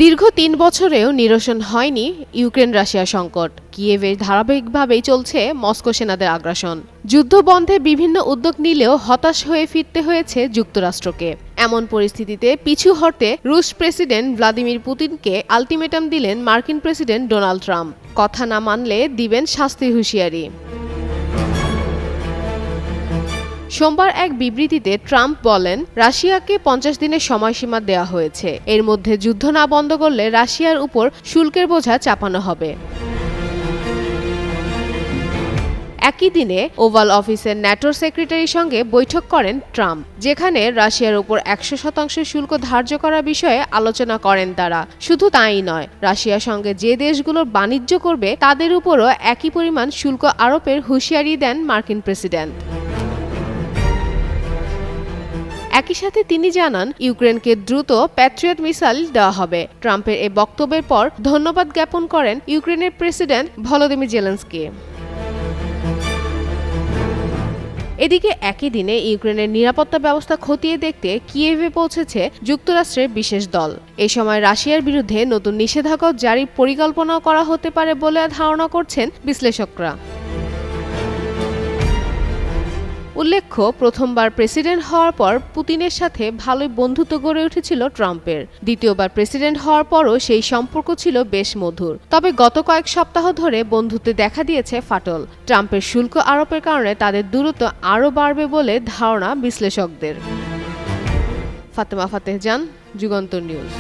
দীর্ঘ ৩ বছরেও নিরসন হয়নি ইউক্রেন রাশিয়া সংকট। কিয়েভে ধারাবাহিকভাবেই চলছে মস্কো সেনাদের আগ্রাসন। যুদ্ধ বন্ধে বিভিন্ন উদ্যোগ নিলেও হতাশ হয়ে ফিরতে হয়েছে যুক্তরাষ্ট্রকে। এমন পরিস্থিতিতে পিছু হটতে রুশ প্রেসিডেন্ট ভ্লাদিমির পুতিনকে আলটিমেটাম দিলেন মার্কিন প্রেসিডেন্ট ডোনাল্ড ট্রাম্প। কথা না মানলে দিবেন শাস্তির হুঁশিয়ারি। সোমবার এক বিবৃতিতে ট্রাম্প বলেন, রাশিয়াকে ৫০ দিনের সময়সীমা দেওয়া হয়েছে। এর মধ্যে যুদ্ধ না বন্ধ করলে রাশিয়ার উপর শুল্কের বোঝা চাপানো হবে। একই দিনে ওভাল অফিসের ন্যাটোর সেক্রেটারির সঙ্গে বৈঠক করেন ট্রাম্প, যেখানে রাশিয়ার উপর ১০০% শুল্ক ধার্য করার বিষয়ে আলোচনা করেন তারা। শুধু তাই নয়, রাশিয়ার সঙ্গে যে দেশগুলোর বাণিজ্য করবে তাদের উপরও একই পরিমাণ শুল্ক আরোপের হুঁশিয়ারি দেন মার্কিন প্রেসিডেন্ট। একই সাথে তিনি জানান, ইউক্রেনকে দ্রুত প্যাট্রিয়ট মিসাইল দেওয়া হবে। ট্রাম্পের এই বক্তব্যের পর ধন্যবাদ জ্ঞাপন করেন ইউক্রেনের প্রেসিডেন্ট ভলোদিমির জেলেনস্কি। এদিকে একই দিনে ইউক্রেনের নিরাপত্তা ব্যবস্থা খতিয়ে দেখতে কিয়েভে পৌঁছেছে যুক্তরাষ্ট্রের বিশেষ দল। এ সময় রাশিয়ার বিরুদ্ধে নতুন নিষেধাজ্ঞা জারির পরিকল্পনাও করা হতে পারে বলে ধারণা করছেন বিশ্লেষকরা। উল্লেখ্য, প্রথমবার প্রেসিডেন্ট হওয়ার পর পুতিনের সাথে ভালোই বন্ধুত্ব গড়ে উঠেছিল ট্রাম্পের। দ্বিতীয়বার প্রেসিডেন্ট হওয়ার পরও সেই সম্পর্ক ছিল বেশ মধুর। তবে গত কয়েক সপ্তাহ ধরে বন্ধুত্বে দেখা দিয়েছে ফাটল। ট্রাম্পের শুল্ক আরোপের কারণে তাদের দূরত্ব আরও বাড়বে বলে ধারণা বিশ্লেষকদের। ফাতেমা ফাতেহ জান, যুগান্তর নিউজ।